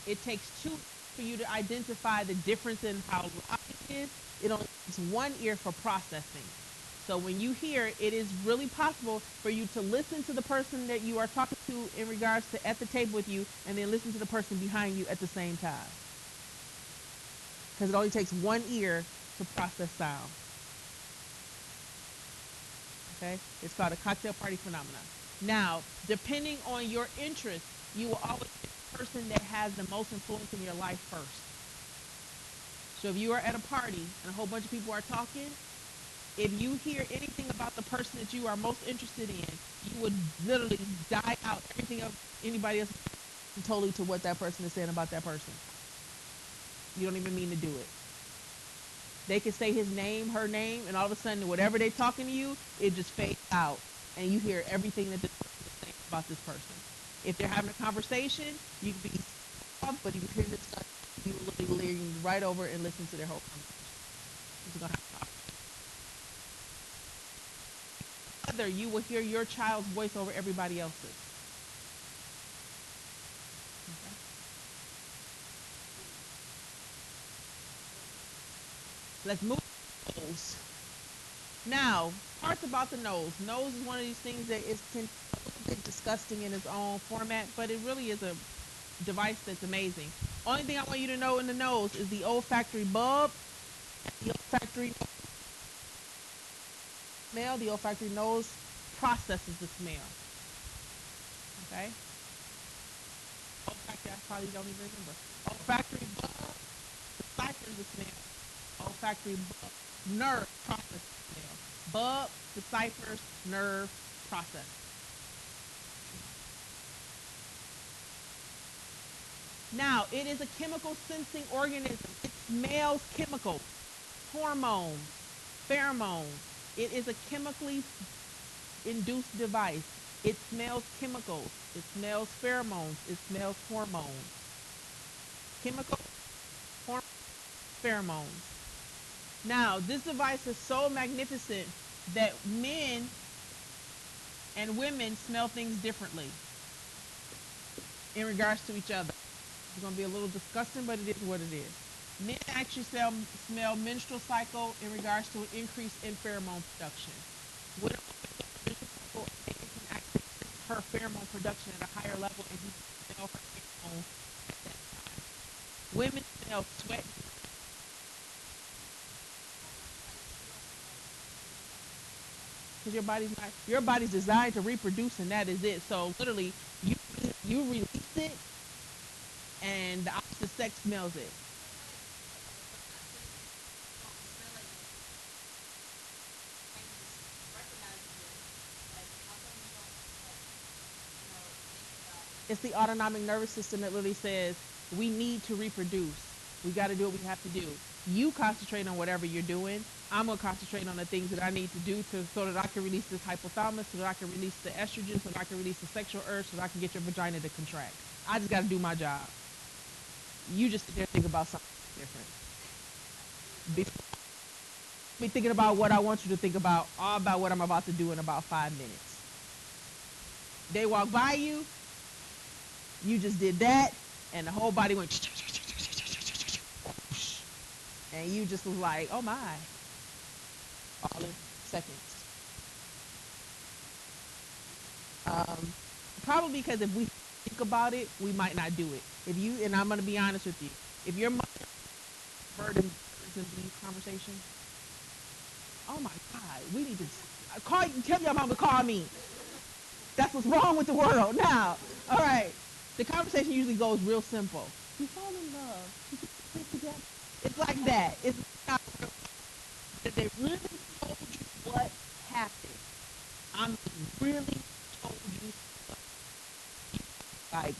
It takes two for you to identify the difference in how loud it is. It only takes one ear for processing. So when you hear, it is really possible for you to listen to the person that you are talking to in regards to at the table with you, and then listen to the person behind you at the same time. Because it only takes one ear to process sound. Okay? It's called a cocktail party phenomenon. Now, depending on your interest, you will always pick the person that has the most influence in your life first. So if you are at a party and a whole bunch of people are talking, if you hear anything about the person that you are most interested in, you would literally die out everything of anybody else totally to what that person is saying about that person. You don't even mean to do it. They can say his name, her name, and all of a sudden, whatever they're talking to you, it just fades out, and you hear everything that this person is saying about this person. If they're having a conversation, you can be soft, but if you hear this stuff, you will literally lean right over and listen to their whole conversation. Other, you will hear your child's voice over everybody else's. Okay. Let's move to the nose. Now, parts about the nose. Nose is one of these things that is a little bit disgusting in its own format, but it really is a device that's amazing. Only thing I want you to know in the nose is the olfactory bulb, the olfactory smell. The olfactory nose processes the smell. Okay. Olfactory, I probably don't even remember. Olfactory bulb deciphers the smell. Olfactory bulb nerve process the smell. Bulb deciphers nerve process. Now, it is a chemical sensing organism. It smells chemicals, hormones, pheromones. It is a chemically induced device. It smells chemicals. It smells pheromones. It smells hormones. Chemical, hormones, pheromones. Now, this device is so magnificent that men and women smell things differently in regards to each other. It's going to be a little disgusting, but it is what it is. Men actually smell menstrual cycle in regards to an increase in pheromone production. Women menstrual cycle, a man can actually increase her pheromone production at a higher level, and he can smell her pheromone at that time. Women smell sweat. Because your body's designed to reproduce, and that is it. So literally, you you release it, and the opposite sex smells it. It's the autonomic nervous system that literally says we need to reproduce. We got to do what we have to do. You concentrate on whatever you're doing. I'm gonna concentrate on the things that I need to do so that I can release this hypothalamus, so that I can release the estrogen, so that I can release the sexual urge, so that I can get your vagina to contract. I just got to do my job. You just sit there and think about something different. Before me thinking about what I want you to think about, all about what I'm about to do in about 5 minutes. They walk by you, you just did that, and the whole body went, and you just was like, oh my, all in seconds. Um, Probably because if we think about it, we might not do it. If you, and I'm gonna be honest with you, if your mother burden in these conversations, oh my God, we need to tell your mama to call me. That's what's wrong with the world now. All right, the conversation usually goes real simple. You fall in love. You can sit together. It's like that. It's not that they really told you what happened. I'm really told you like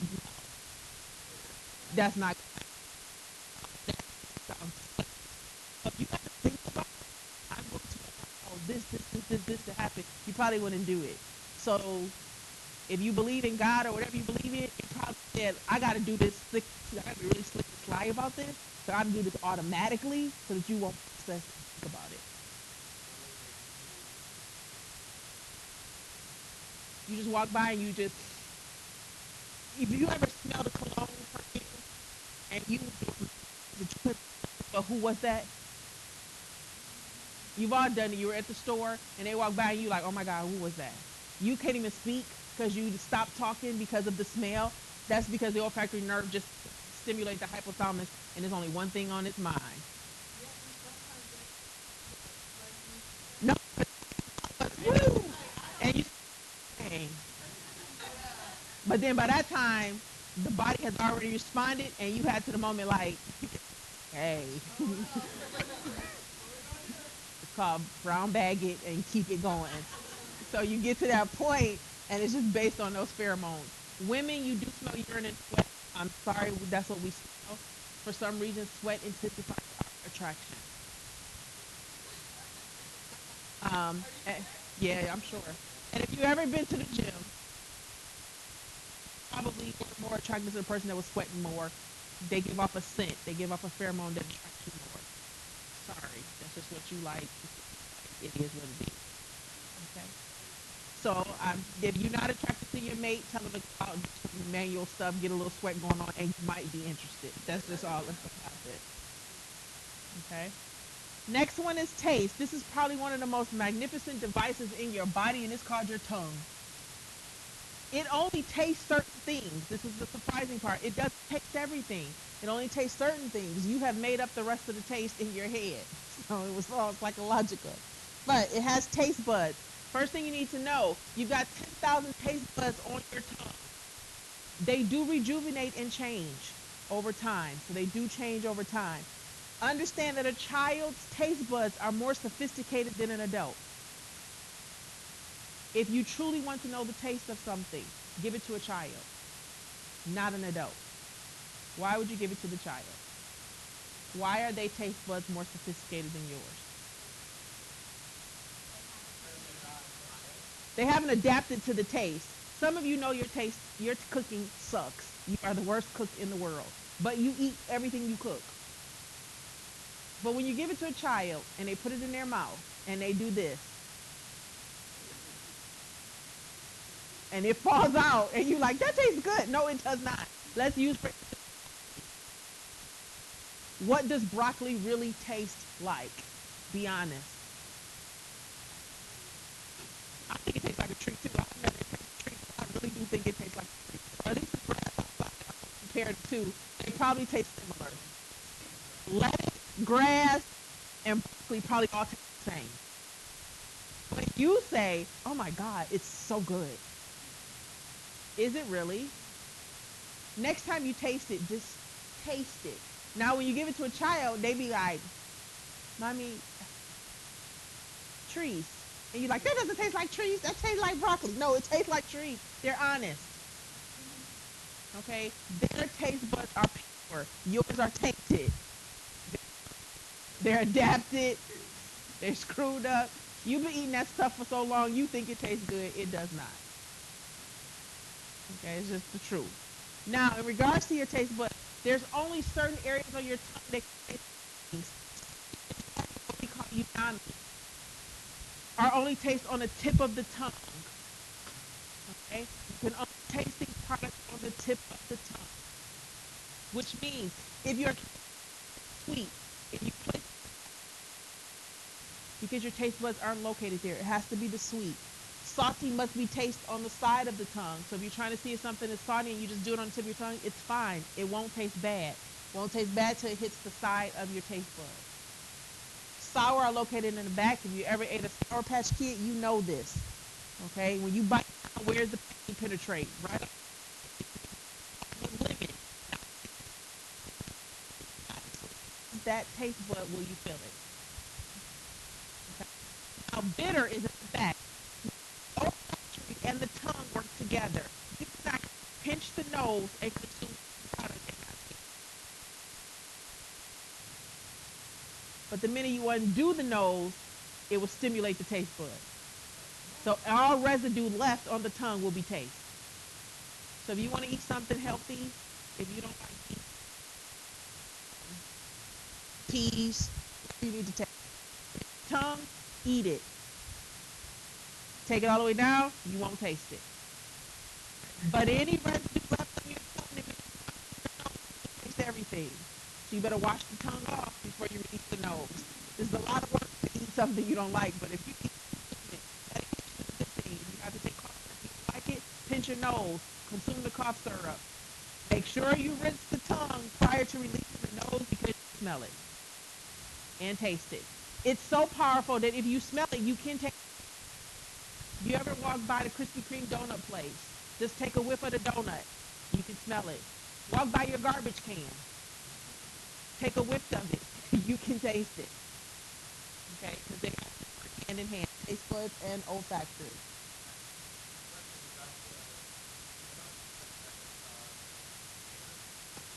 that's not. That sounds. But you got to think about. I'm going to allow this to happen. You probably wouldn't do it. So if you believe in God or whatever you believe in, you probably said, I got to do this. I got to be really slick and sly about this. So I can do this automatically so that you won't process and think about it. You just walk by and you just, if you ever smell the cologne perfume and but who was that? You've all done it. You were at the store and they walk by and you like, oh my God, who was that? You can't even speak because you stopped talking because of the smell. That's because the olfactory nerve just stimulates the hypothalamus and there's only one thing on its mind. No, woo! And you saying, but then by that time, the body has already responded and you had to the moment like, hey. It's called brown bag it and keep it going. So you get to that point, and it's just based on those pheromones. Women, you do smell urine and sweat. I'm sorry, that's what we smell. For some reason, sweat intensifies our attraction. Eh, yeah, I'm sure. And if you've ever been to the gym, probably were more attracted to the person that was sweating more. They give off a scent. They give off a pheromone that attracts you more. Sorry, that's just what you like. It is what it is. Okay. So if you're not attracted to your mate, tell them to go out and do some manual stuff, get a little sweat going on, and you might be interested. That's just all that's about it. Okay. Next one is taste. This is probably one of the most magnificent devices in your body, and it's called your tongue. It only tastes certain things. This is the surprising part. It doesn't taste everything. It only tastes certain things. You have made up the rest of the taste in your head. So it was all psychological. But it has taste buds. First thing you need to know, you've got 10,000 taste buds on your tongue. They do rejuvenate and change over time. So they do change over time. Understand that a child's taste buds are more sophisticated than an adult. If you truly want to know the taste of something, give it to a child, not an adult. Why would you give it to the child? Why are their taste buds more sophisticated than yours? They haven't adapted to the taste. Some of you know your taste, your cooking sucks. You are the worst cook in the world. But you eat everything you cook. But when you give it to a child and they put it in their mouth and they do this and it falls out and you like, that tastes good. No, it does not. Let's use, what does broccoli really taste like? Be honest. I think it tastes like a tree too. I've never tasted a tree. I really do think it tastes like a tree. Or at least the grass compared to, they probably taste similar. Lettuce, grass, and broccoli probably all taste the same. But you say, oh my God, it's so good. Is it really? Next time you taste it, just taste it. Now when you give it to a child, they be like, Mommy, trees. And you're like, that doesn't taste like trees, that tastes like broccoli. No, it tastes like trees. They're honest. Okay? Their taste buds are pure. Yours are tainted. They're adapted. They're screwed up. You've been eating that stuff for so long, you think it tastes good. It does not. Okay, it's just the truth. Now, in regards to your taste buds, there's only certain areas on your tongue that can taste things. What we call umami. Are only taste on the tip of the tongue. Okay? You can only taste these products on the tip of the tongue. Which means if you're sweet, if you place, because your taste buds aren't located there, it has to be the sweet. Salty must be tasted on the side of the tongue. So if you're trying to see if something is salty and you just do it on the tip of your tongue, it's fine. It won't taste bad. It won't taste bad till it hits the side of your taste buds. Sour are located in the back. If you ever ate a Sour Patch Kid, you know this. Okay? When you bite down, where's the pain penetrate? Right? Limit. That taste bud, will you feel it? Okay. Now, bitter is in the back. The and the tongue work together. You cannot pinch the nose and consume the product. But the minute you undo the nose, it will stimulate the taste bud. So all residue left on the tongue will be taste. So if you want to eat something healthy, if you don't like peas, you need to take tongue, eat it. Take it all the way down, you won't taste it. But any residue left on your tongue, if it's taste everything. So you better wash the tongue off before you release the nose. This is a lot of work to eat something you don't like, but if you eat it, that is a good thing. You have to take cough syrup. If you like it, pinch your nose, consume the cough syrup. Make sure you rinse the tongue prior to releasing the nose because you smell it and taste it. It's so powerful that if you smell it, you can taste it. If you ever walk by the Krispy Kreme donut place, just take a whiff of the donut. You can smell it. Walk by your garbage can. Take a whiff of it. You can taste it. Okay? Because they go hand in hand. Taste buds and olfactory.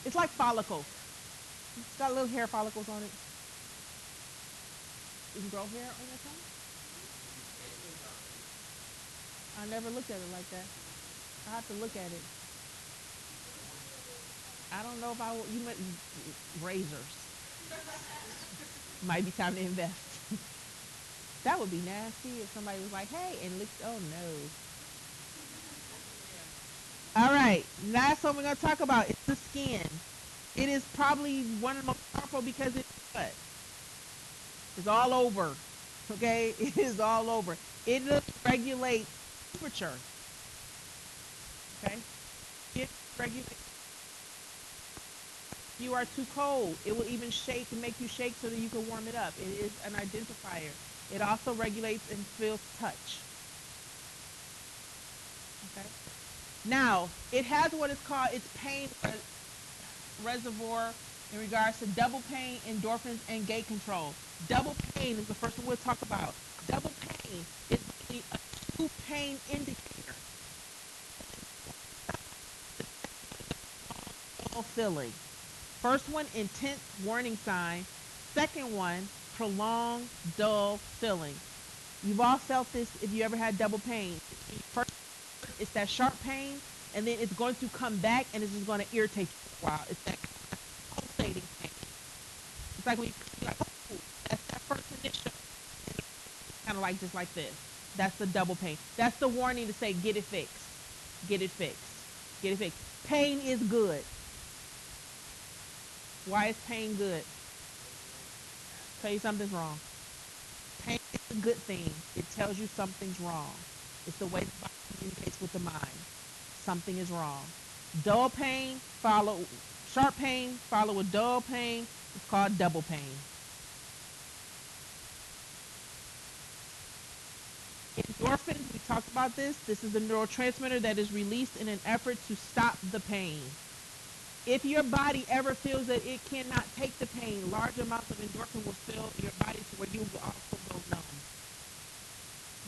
It's like follicles. It's got little hair follicles on it. You can grow hair on your tongue? I never looked at it like that. I have to look at it. I don't know if I will. You might razors. Might be time to invest. That would be nasty if somebody was like, "Hey," and licked. Oh no. All right. Last one we're gonna talk about is the skin. It is probably one of the most powerful because it's what? It's all over. Okay, it is all over. It regulates temperature. Okay, it regulates. You are too cold. It will even shake and make you shake so that you can warm it up. It is an identifier. It also regulates and feels touch. Okay. Now, it has what is called its pain reservoir in regards to double pain, endorphins, and gait control. Double pain is the first one we'll talk about. Double pain is really a two pain indicator. Dull feeling. First one, intense warning sign. Second one, prolonged dull feeling. You've all felt this if you ever had double pain. First, it's that sharp pain, and then it's going to come back, and it's just going to irritate you for a while. It's that pulsating pain. It's like when you like, oh, that's that first initial, kind of like just like this. That's the double pain. That's the warning to say, get it fixed. Get it fixed. Get it fixed. Pain is good. Why is pain good? Tell you something's wrong. Pain is a good thing. It tells you something's wrong. It's the way the body communicates with the mind. Something is wrong. Dull pain follow sharp pain follow with dull pain. It's called double pain. Endorphins, we talked about this. This is the neurotransmitter that is released in an effort to stop the pain. If your body ever feels that it cannot take the pain, large amounts of endorphin will fill your body to where you will also go numb.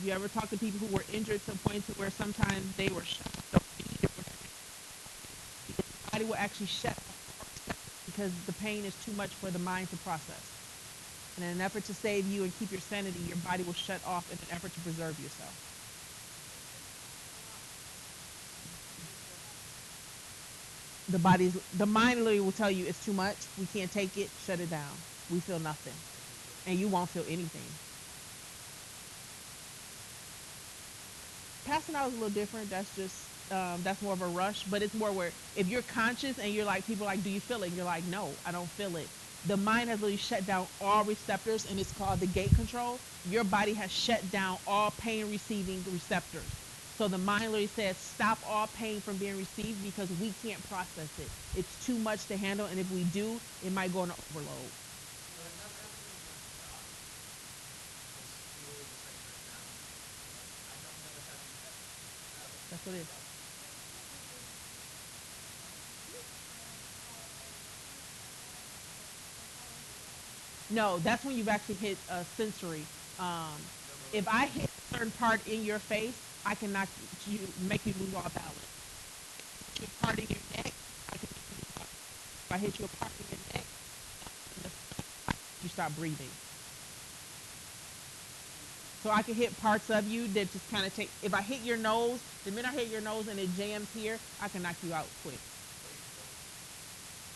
You ever talk to people who were injured to the point to where sometimes they were shot or beat or whatever? Because the body will actually shut off because the pain is too much for the mind to process. And in an effort to save you and keep your sanity, your body will shut off in an effort to preserve yourself. The mind literally will tell you it's too much, we can't take it, shut it down. We feel nothing. And you won't feel anything. Passing out is a little different. That's just that's more of a rush, but it's more where if you're conscious and you're like people are like, do you feel it? And you're like, no, I don't feel it. The mind has literally shut down all receptors, and it's called the gate control. Your body has shut down all pain receiving receptors. So the mind literally says, stop all pain from being received because we can't process it. It's too much to handle, and if we do, it might go into overload. That's what it is. No, that's when you've actually hit a sensory. Um, if I hit a certain part in your face, I can knock you, make you lose all balance. Hit you a part in your neck, I can make you lose all balance. If I hit you a part in your neck, you stop breathing. So I can hit parts of you that just kind of take. If I hit your nose, the minute I hit your nose and it jams here, I can knock you out quick.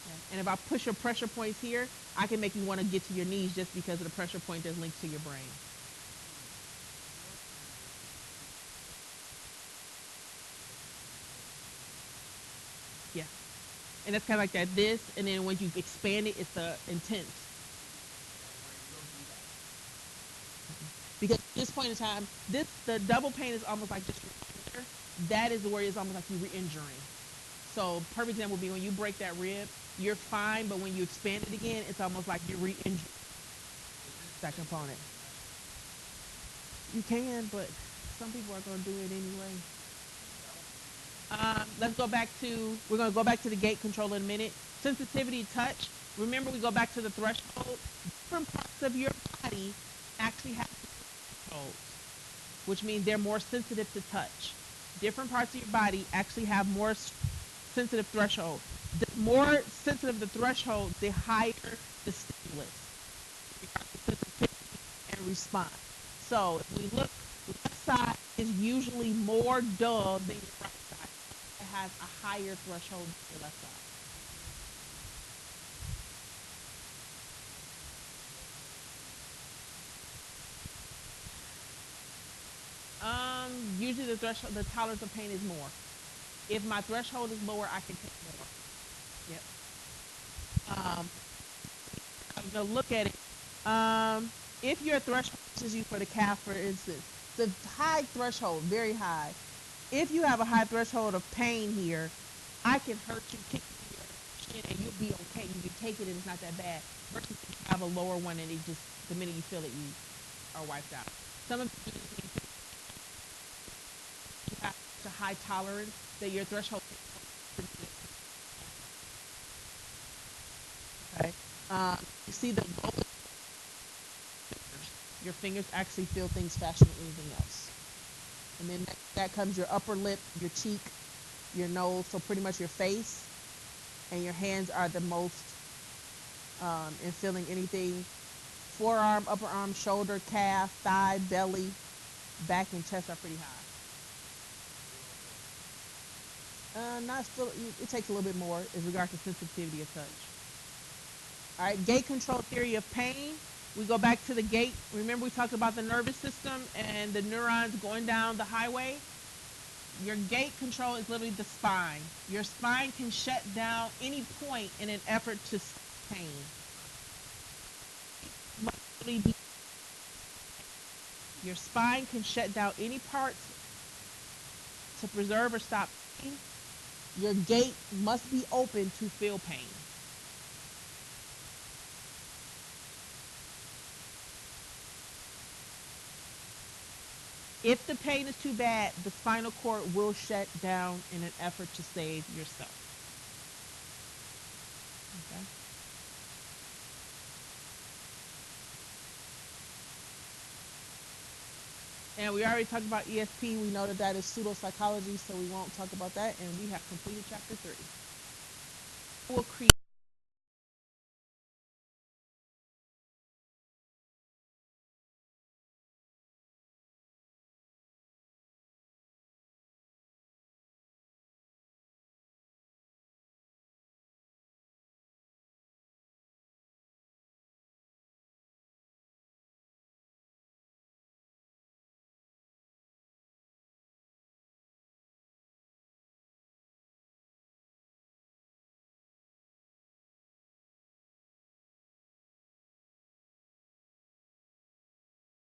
Yeah. And if I push your pressure points here, I can make you want to get to your knees just because of the pressure point that's linked to your brain. Yeah. And that's kind of like that. This, and then when you expand it, it's the intense. Because at this point in time, the double pain is almost like just your that is where it's almost like you re-injuring. So perfect example would be when you break that rib, you're fine, but when you expand it again, it's almost like you're re-injuring that component. You can, but some people are going to do it anyway. Let's go back to, we're going to go back to the gate control in a minute. Sensitivity touch. Remember, we go back to the threshold. Different parts of your body actually have thresholds, which means they're more sensitive to touch. Different parts of your body actually have more sensitive threshold. The more sensitive the threshold, the higher the stimulus, sensitivity and response. So if we look, left side is usually more dull than your right side. It has a higher threshold than your left side. Usually the threshold, the tolerance of pain is more. If my threshold is lower, I can take more. Yep. I'm gonna look at it. If your threshold is you for the calf, for instance, the high threshold, very high. If you have a high threshold of pain here, I can hurt you, kick you in your shin, and you'll be okay. You can take it, and it's not that bad. Versus if you have a lower one, and it just the minute you feel it, you are wiped out. Some of you just need to have such a high tolerance that your threshold. Okay. You see the your fingers actually feel things faster than anything else. And then that comes your upper lip, your cheek, your nose, so pretty much your face, and your hands are the most in feeling anything. Forearm, upper arm, shoulder, calf, thigh, belly, back, and chest are pretty high. Not still. It takes a little bit more as regards to sensitivity of touch. All right, gate control theory of pain. We go back to the gate. Remember we talked about the nervous system and the neurons going down the highway? Your gate control is literally the spine. Your spine can shut down any point in an effort to stop pain. Your spine can shut down any parts to preserve or stop pain. Your gate must be open to feel pain. If the pain is too bad, the spinal cord will shut down in an effort to save yourself. Okay. And we already talked about ESP. We know that that is pseudopsychology, so we won't talk about that. And we have completed chapter 3. We'll create